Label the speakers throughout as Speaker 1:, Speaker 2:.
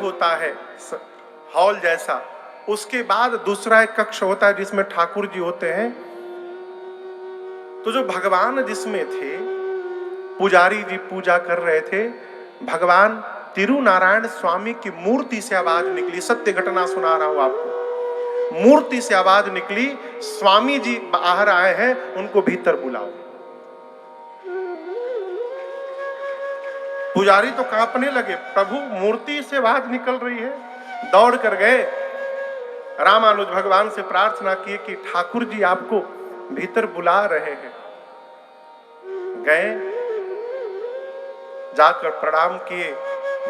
Speaker 1: होता है हॉल जैसा, उसके बाद दूसरा एक कक्ष होता है जिसमें ठाकुर जी होते हैं। तो जो भगवान जिसमें थे, पुजारी जी पूजा कर रहे थे, भगवान तिरुनारायण स्वामी की मूर्ति से आवाज निकली। सत्य घटना सुना रहा हूं आपको। मूर्ति से आवाज निकली, स्वामी जी बाहर आए हैं, उनको भीतर बुलाओ। पुजारी तो कांपने लगे, प्रभु मूर्ति से आवाज निकल रही है। दौड़ कर गए, रामानुज भगवान से प्रार्थना किए कि ठाकुर जी आपको भीतर बुला रहे हैं। गए, जाकर प्रणाम किए।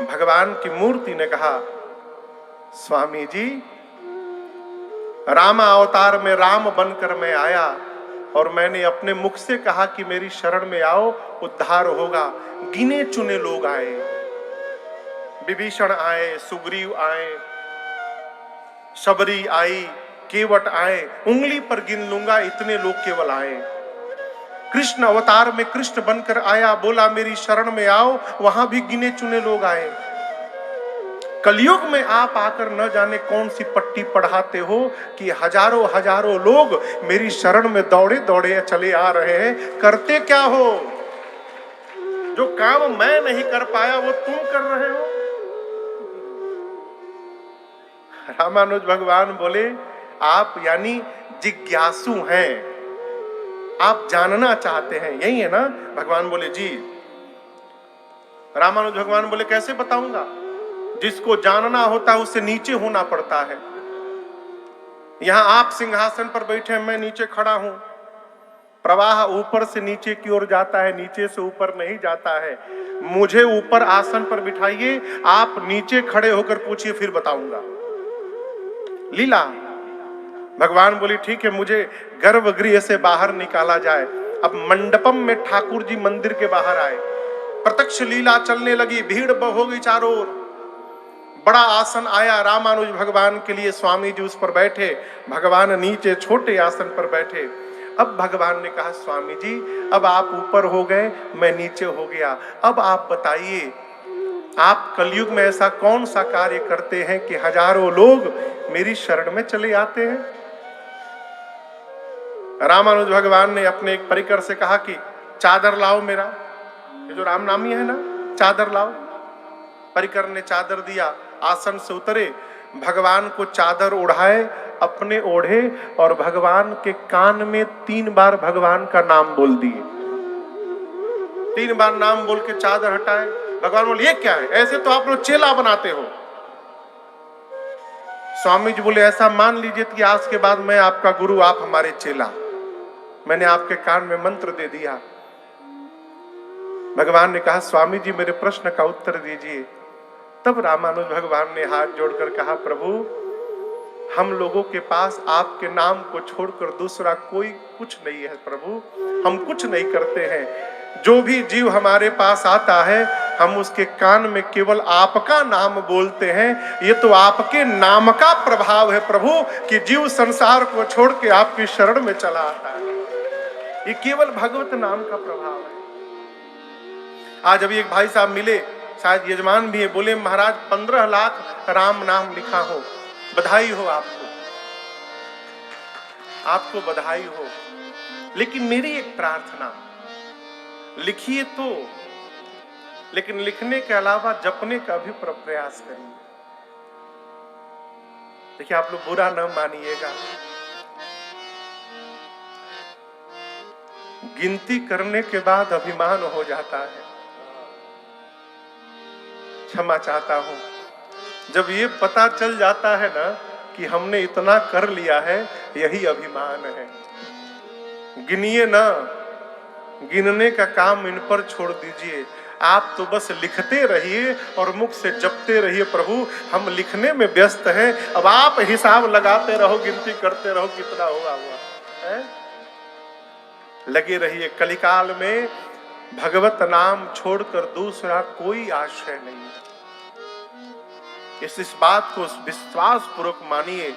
Speaker 1: भगवान की मूर्ति ने कहा, स्वामी जी, रामा अवतार में राम बनकर मैं आया और मैंने अपने मुख से कहा कि मेरी शरण में आओ, उद्धार होगा। गिने चुने लोग आए, विभीषण आए, सुग्रीव आए, शबरी आई, केवट आए, उंगली पर गिन लूंगा इतने लोग केवल आए। कृष्ण अवतार में कृष्ण बनकर आया, बोला मेरी शरण में आओ, वहां भी गिने चुने लोग आए। कलयुग में आप आकर न जाने कौन सी पट्टी पढ़ाते हो कि हजारों हजारों लोग मेरी शरण में दौड़े दौड़े चले आ रहे हैं। करते क्या हो? जो काम मैं नहीं कर पाया वो तुम कर रहे हो। रामानुज भगवान बोले, आप यानी जिज्ञासु हैं, आप जानना चाहते हैं, यही है ना? भगवान बोले जी। रामानुज भगवान बोले कैसे बताऊंगा? जिसको जानना होता है उससे नीचे होना पड़ता है। यहां आप सिंहासन पर बैठे, मैं नीचे खड़ा हूं। प्रवाह ऊपर से नीचे की ओर जाता है, नीचे से ऊपर नहीं जाता है। मुझे ऊपर आसन पर बिठाइए, आप नीचे खड़े होकर पूछिए, फिर बताऊंगा। लीला। भगवान बोली ठीक है, मुझे गर्भगृह से बाहर निकाला जाए। अब मंडपम में ठाकुर जी मंदिर के बाहर आए, प्रत्यक्ष लीला चलने लगी, भीड़ हो गई चारों ओर। बड़ा आसन आया रामानुज भगवान के लिए, स्वामी जी उस पर बैठे, भगवान नीचे छोटे आसन पर बैठे। अब भगवान ने कहा, स्वामी जी अब आप ऊपर हो गए, मैं नीचे हो गया, अब आप बताइए आप कलयुग में ऐसा कौन सा कार्य करते हैं कि हजारों लोग मेरी शरण में चले आते हैं? रामानुज भगवान ने अपने एक परिकर से कहा कि चादर लाओ मेरा, ये जो रामनामी है ना, चादर लाओ। परिकर ने चादर दिया, आसन से उतरे, भगवान को चादर ओढ़ाए, अपने ओढ़े और भगवान के कान में 3 बार भगवान का नाम बोल दिए। 3 बार नाम बोल के चादर हटाए। भगवान बोले ये क्या है? ऐसे तो आप लोग चेला बनाते हो। स्वामी जी बोले ऐसा मान लीजिए कि आज के बाद मैं आपका गुरु, आप हमारे चेला। मैंने आपके कान में मंत्र दे दिया। भगवान ने कहा, स्वामी जी मेरे प्रश्न का उत्तर दीजिए। तब रामानुज भगवान ने हाथ जोड़कर कहा, प्रभु हम लोगों के पास आपके नाम को छोड़कर दूसरा कोई कुछ नहीं है प्रभु, हम कुछ नहीं करते हैं। जो भी जीव हमारे पास आता है हम उसके कान में केवल आपका नाम बोलते हैं। ये तो आपके नाम का प्रभाव है प्रभु कि जीव संसार को छोड़ के आपकी शरण में चला आता है। ये केवल भगवत नाम का प्रभाव है। आज अभी एक भाई साहब मिले, शायद यजमान भी है, बोले महाराज 15 लाख राम नाम लिखा हो। बधाई हो आपको, आपको बधाई हो। लेकिन मेरी एक प्रार्थना, लिखिए तो, लेकिन लिखने के अलावा जपने का भी प्रयास करिए। देखिए आप लोग बुरा न मानिएगा, गिनती करने के बाद अभिमान हो जाता है। क्षमा चाहता हूं। जब ये पता चल जाता है ना कि हमने इतना कर लिया है, यही अभिमान है। गिनिए ना, गिनने का काम इन पर छोड़ दीजिए। आप तो बस लिखते रहिए और मुख से जपते रहिए, प्रभु हम लिखने में व्यस्त हैं। अब आप हिसाब लगाते रहो, गिनती करते रहो कितना हुआ है। लगे रहिए। कलिकाल में भगवत नाम छोड़कर दूसरा कोई आश्रय नहीं। इस बात को विश्वास पूर्वक मानिए।